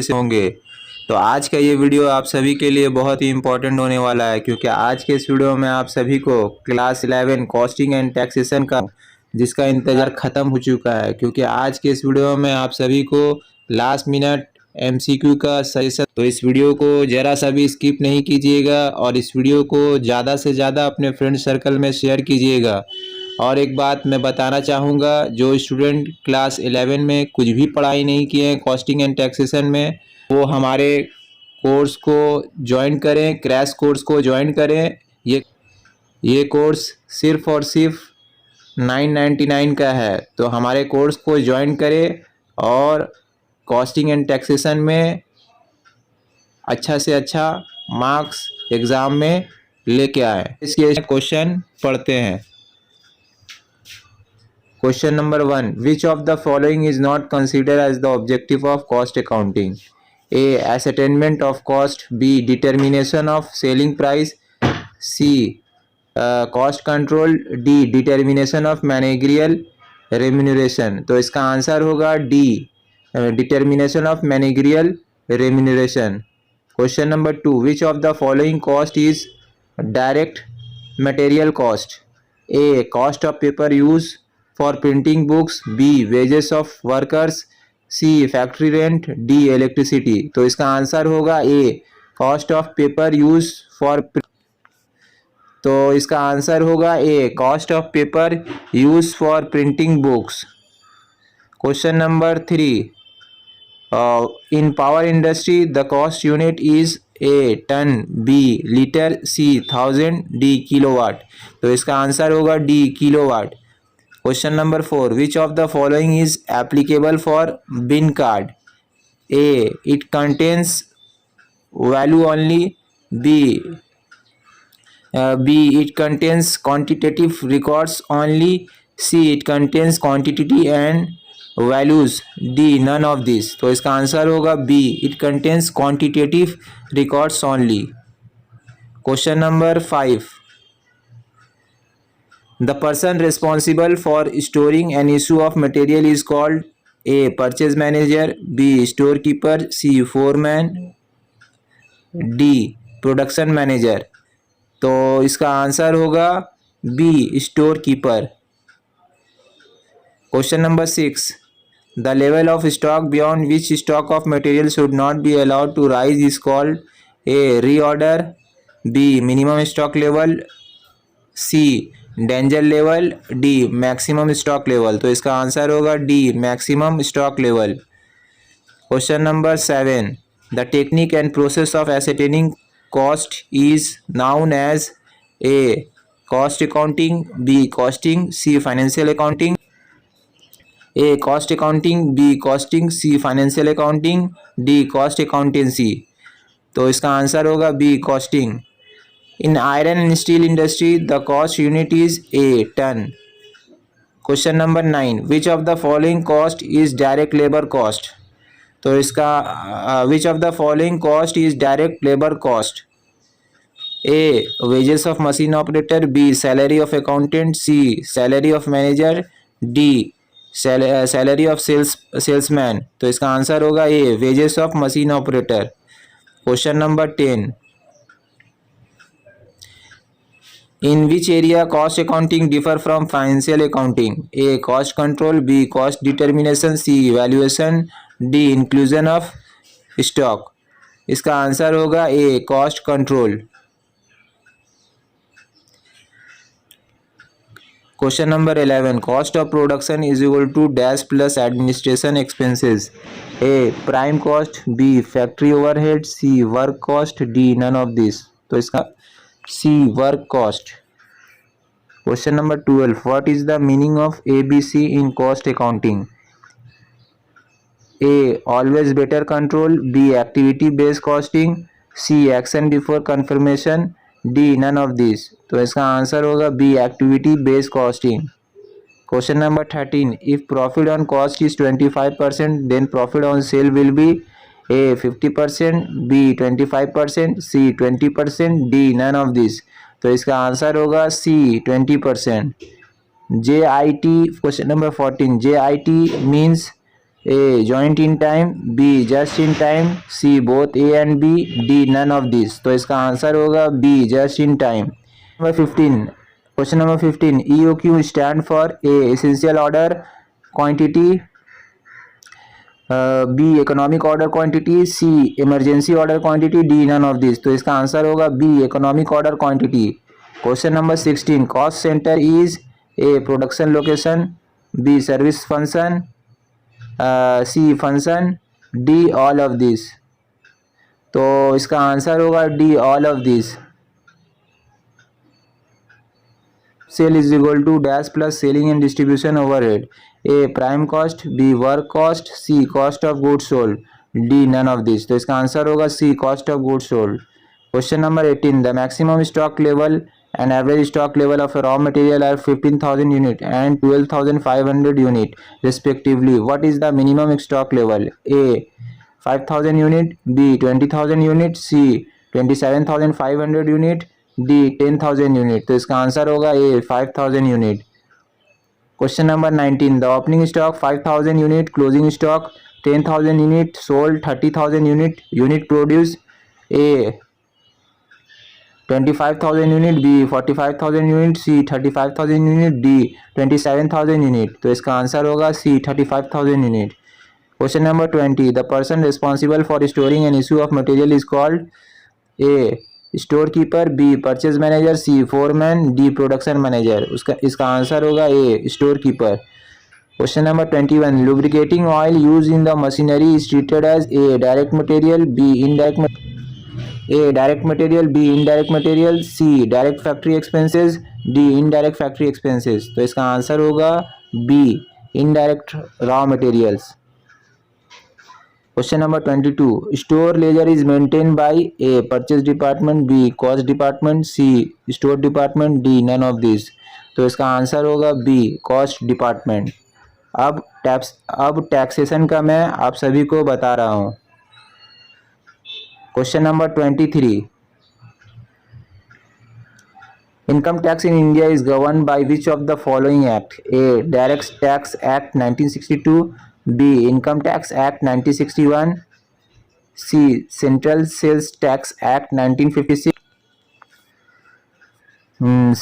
से होंगे। तो आज का ये वीडियो आप सभी के लिए बहुत ही इम्पोर्टेंट होने वाला है, क्योंकि आज के इस वीडियो में आप सभी को क्लास 11 कॉस्टिंग एंड टैक्सेशन का जिसका इंतज़ार ख़त्म हो चुका है, क्योंकि आज के इस वीडियो में आप सभी को लास्ट मिनट एमसीक्यू का सजेशन। तो इस वीडियो को ज़रा सा भी स्किप नहीं कीजिएगा और इस वीडियो को ज़्यादा से ज़्यादा अपने फ्रेंड सर्कल में शेयर कीजिएगा। और एक बात मैं बताना चाहूँगा, जो स्टूडेंट क्लास 11 में कुछ भी पढ़ाई नहीं किए हैं कॉस्टिंग एंड टैक्सेशन में, वो हमारे कोर्स को ज्वाइन करें, क्रैश कोर्स को ज्वाइन करें। ये कोर्स सिर्फ और सिर्फ 999 का है। तो हमारे कोर्स को ज्वाइन करें और कॉस्टिंग एंड टैक्सेशन में अच्छा से अच्छा मार्क्स एग्ज़ाम में लेके आए। इसके क्वेश्चन पढ़ते हैं। Question number 1. Which of the following is not considered as the objective of cost accounting? A. Ascertainment of cost. B. Determination of selling price. C. Cost control. D. Determination of managerial remuneration. तो इसका answer होगा D. Determination of managerial remuneration. Question number 2. Which of the following cost is direct material cost? A. Cost of paper use for printing books. B. wages of workers. C. factory rent. D. electricity. तो इसका answer होगा A. cost of paper use for तो इसका answer होगा A. cost of paper use for printing books. Question number 3. In power industry the cost unit is A. ton. B. liter. C. 1000. D. kilowatt. तो इसका answer होगा D. kilowatt. Question number 4. Which of the following is applicable for bin card? A. It contains value only. B. It contains quantitative records only. C. It contains quantity and values. D. None of these. तो इसका answer होगा B. It contains quantitative records only. Question number 5. The person responsible for storing an issue of material is called A. Purchase manager. B. Storekeeper. C. Foreman. D. Production manager. तो इसका answer होगा B. Storekeeper. Question number 6. The level of stock beyond which stock of material should not be allowed to rise is called A. Reorder. B. Minimum stock level. C. Danger level. D. Maximum stock level. तो इसका answer होगा D. Maximum stock level. Question number 7. The technique and process of ascertaining cost is known as A. Cost accounting. B. Costing. C. Financial accounting. A. Cost accounting. B. Costing. C. Financial accounting. D. Cost accountancy. तो इसका answer होगा B. Costing. In iron and steel industry, the cost unit is A. ton. Question number 9. Which of the following cost is direct labor cost? तो इसका which of the following cost is direct labor cost? A. wages of machine operator. B. salary of accountant. C. salary of manager. D. salary of salesman. तो इसका answer होगा A. wages of machine operator. Question number 10. In which area cost accounting differ from financial accounting? A. cost control. B. cost determination. C. evaluation. D. inclusion of stock. इसका answer होगा A. cost control. Question number 11. Cost of production is equal to dash plus administration expenses. A. prime cost. B. factory overhead. C. work cost. D. none of this. तो इसका C. work cost. Question number 12. What is the meaning of ABC in cost accounting? A. always better control. B. activity based costing. C. action before confirmation. D. none of these. तो इसका answer होगा B. activity based costing. Question number 13. If profit on cost is 25%, then profit on sale will be A. 50%. B. 25%. C. 20%. D. none of these. तो इसका answer होगा C. 20%. JIT. Question number 14. JIT means A. Joint in time, B. Just in time, C. Both A and B, D. None of these. तो इसका answer होगा B. Just in time. Number 15. Question number 15. EOQ stand for A. Essential order quantity, B. Economic order quantity, C. Emergency order quantity, D. None of these. तो इसका answer होगा B. Economic order quantity. Question number 16. Cost center is A. Production location, B. Service function, C. Function, D all of this. तो इसका answer होगा D all of this. Sale is equal to dash plus selling and distribution overhead. A. Prime cost, B. Work cost, C. Cost of goods sold, D. None of this. तो इसका answer होगा C. Cost of goods sold. Question number 18. The maximum stock level and average stock level of a raw material are 15,000 unit and 12,500 unit respectively. What is the minimum stock level? A. 5,000 unit, B. 20,000 unit, C. 27,500 unit, D. 10,000 unit. तो इसका answer होगा A. 5,000 unit. Question number 19. The opening stock 5,000 unit, closing stock 10,000 unit, sold 30,000 unit produced. A. 25,000 unit, B. 45,000 unit, C. 35,000 unit, D. 27,000 unit. तो इसका answer होगा C. 35,000 unit. Question number 20. The person responsible for storing and issue of material is called A. storekeeper, B. purchase manager, C. foreman, D. production manager. इसका answer होगा A. storekeeper. Question number 21. Lubricating oil used in the machinery is treated as A. direct material, B. indirect material, A. direct material, B. indirect material, C. direct factory expenses, D. indirect factory expenses. तो इसका answer होगा B. indirect raw materials. Question number 22. Store ledger is maintained by A. purchase department, B. cost department, C. store department, D. none of these. तो इसका answer होगा B. cost department. अब taxation का मैं आप सभी को बता रहा हूँ. Question number 23. Income tax in India is governed by which of the following act? A. Direct Tax Act 1962, B. Income Tax Act 1961, C. Central Sales Tax Act 1956,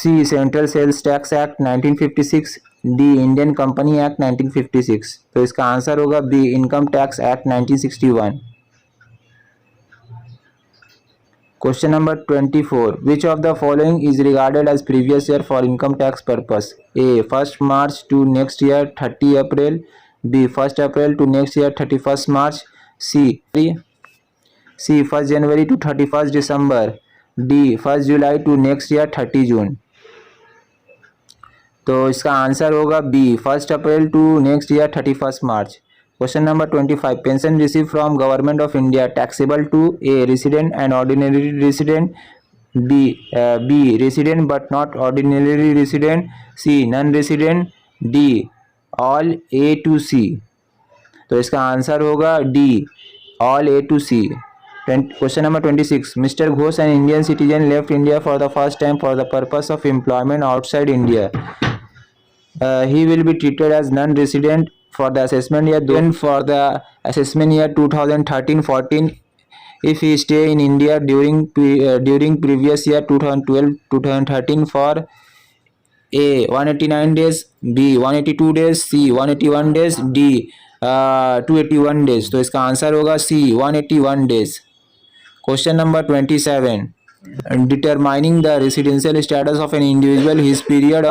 C. Central Sales Tax Act 1956, D. Indian Company Act 1956. तो इसका answer होगा B. Income Tax Act 1961. Question number 24. Which of the following is regarded as previous year for income tax purpose? A. 1st March to next year 30 April, B. 1st April to next year 31st March, C. 1st January to 31st December, D. 1st July to next year 30 June. तो इसका answer होगा B. 1st April to next year 31st March. Question number 25. Pension received from Government of India taxable to A. resident and ordinary resident, B. resident but not ordinary resident, C. non-resident, D. all A to C. तो इसका answer होगा D. all A to C. Question number 26. Mr. Ghosh, an Indian citizen, left India for the first time for the purpose of employment outside India. He will be treated as non-resident for the assessment year, then for the assessment year 2013-14 if he stay in India during previous year 2012-2013 for A. 189 days, B. 182 days, C. 181 days, D. 281 days. तो इसका answer होगा C. 181 days. Question number 27. Determining the residential status of an individual, his period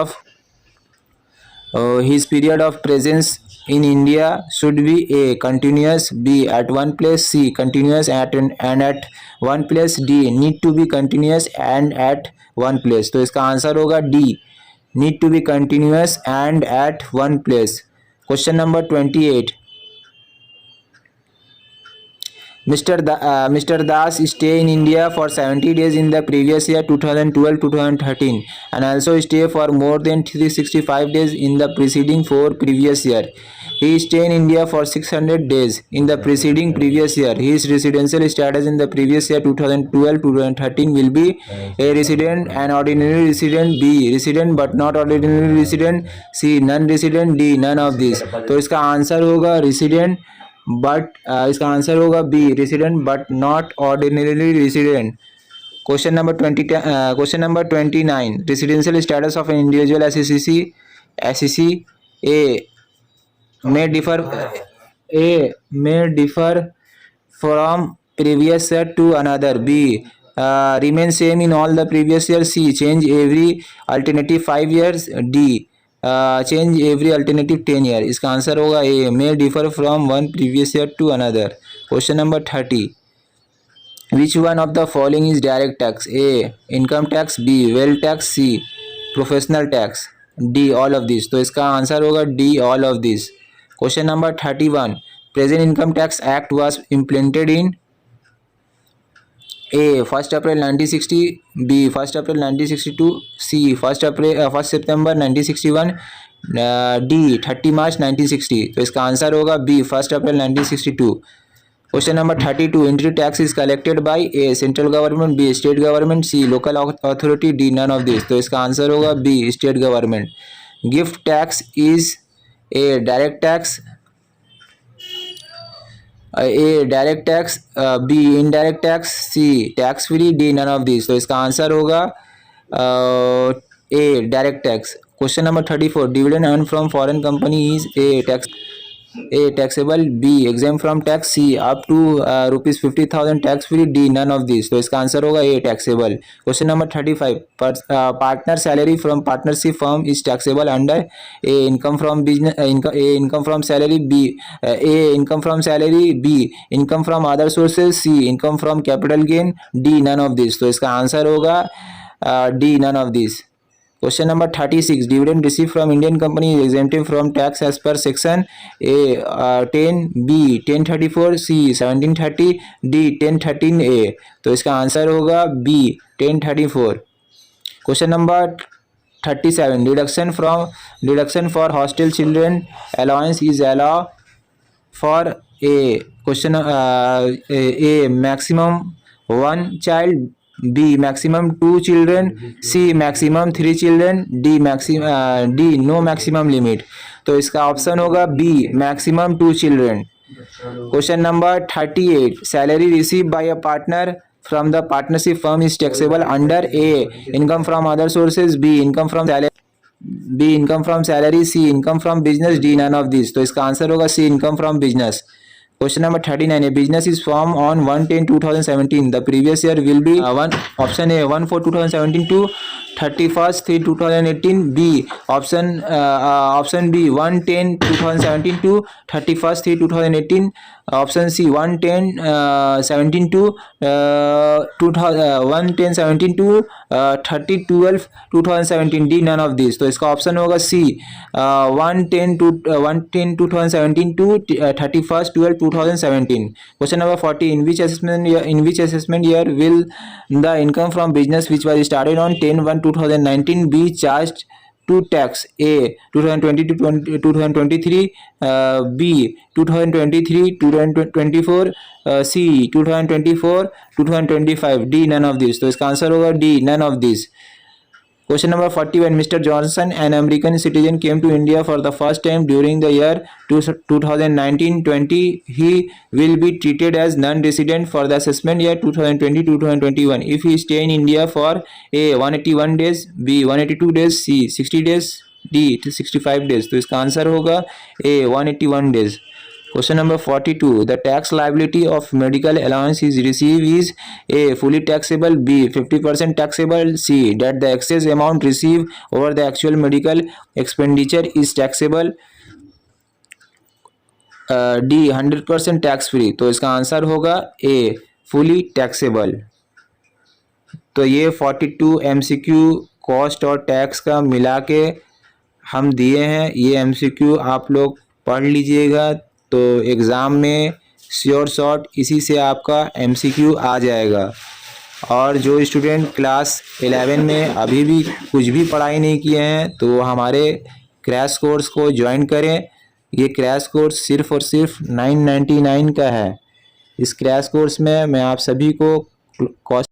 of presence in India should be A. continuous, B. at one place, C. continuous and at one place, D. need to be continuous and at one place. तो इसका answer होगा D. need to be continuous and at one place. Question number 28. Mr. Das stay in India for 70 days in the previous year 2012-2013 and also stay for more than 365 days in the preceding 4 previous year. He stay in India for 600 days in the preceding previous year. His residential status in the previous year 2012-2013 will be A resident, an ordinary resident, B resident but not ordinary resident, C non-resident, D none of these. तो इसका answer होगा resident but इसका answer होगा B resident but not ordinary resident. Question number 29. Residential status of an individual SEC A may differ from previous year to another. B remain same in all the previous years. C change every alternative 5 years. D change every alternative 10 year. इसका answer होगा A may differ from one previous year to another. Question number 30. Which one of the following is direct tax? A income tax, B wealth tax, C professional tax, D all of these. तो इसका answer होगा D all of these. Question number 31. Present Income Tax Act was implemented in A 1st April 1960, B 1st April 1962, C 1st September 1961, D 30 March 1960. तो इसका answer होगा B 1st April 1962. Question number 32. Entry tax is collected by A central government, B state government, C local authority, D none of this. तो इसका answer होगा B state government. Gift tax is A direct tax, A direct tax, B indirect tax, C tax free, D none of these. तो इसका answer होगा A direct tax. Question number 34. Dividend earned from foreign company is A taxable, B exempt from tax, C up to rupees 50,000 tax free, D none of these. तो इसका answer होगा A taxable. Question number 35. Partner salary from partnership firm is taxable under A income from business, A income from salary, B A income from salary, B income from other sources, C income from capital gain, D none of these. तो इसका answer होगा D none of these. Question number 36. Dividend received from Indian company is exempted from tax as per section A 10, B 1034, C 1730, D 1013A. तो इसका answer होगा B 1034. Question number 37. Deduction for hostel children allowance is allowed for A question A maximum 1 child, B maximum 2 children, C maximum 3 children, D no maximum limit. तो इसका option होगा B maximum 2 children. Question number 38. Salary received by a partner from the partnership firm is taxable under A income from other sources, B income from salary, C income from business, D none of these. तो इसका answer होगा C income from business. Question number 39. A business is formed on 1/10/2017. The previous year will be option A 1/4/2017 to 31/3/2018. B option B 1/10/2017 to 31/3/2018. Option C 1/10/17 to 1/10/17 to 30/12/2017. D none of these. तो इसका option होगा C 1/10/2017 to 31/12/2017. Question number 40. In which assessment year will the income from business which was started on 10/1/2019 be charged to tax? A 2020 to 2023, B 2023 2024, C 2024 2025, D none of these. तो इसका answer होगा D none of these. Question number 40. When Mr. Johnson, an American citizen, came to India for the first time during the year 2019-20, he will be treated as non-resident for the assessment year 2020-2021 if he stay in India for A 181 days, B 182 days, C 60 days, D 65 days. तो इसका answer होगा A 181 days. Question number 42. The tax liability of medical allowance is received is A fully taxable, B 50% taxable, C that the excess amount received over the actual medical expenditure is taxable, D 100% tax free. तो इसका answer होगा A fully taxable. तो ये 42 MCQ cost और tax का मिला के हम दिए हैं. ये MCQ आप लोग पढ़ लीजिएगा तो एग्ज़ाम में श्योर शॉट इसी से आपका MCQ आ जाएगा। और जो स्टूडेंट क्लास 11 में अभी भी कुछ भी पढ़ाई नहीं किए हैं तो हमारे क्रैश कोर्स को ज्वाइन करें। ये क्रैश कोर्स सिर्फ और सिर्फ 999 का है। इस क्रैश कोर्स में मैं आप सभी को कॉस्ट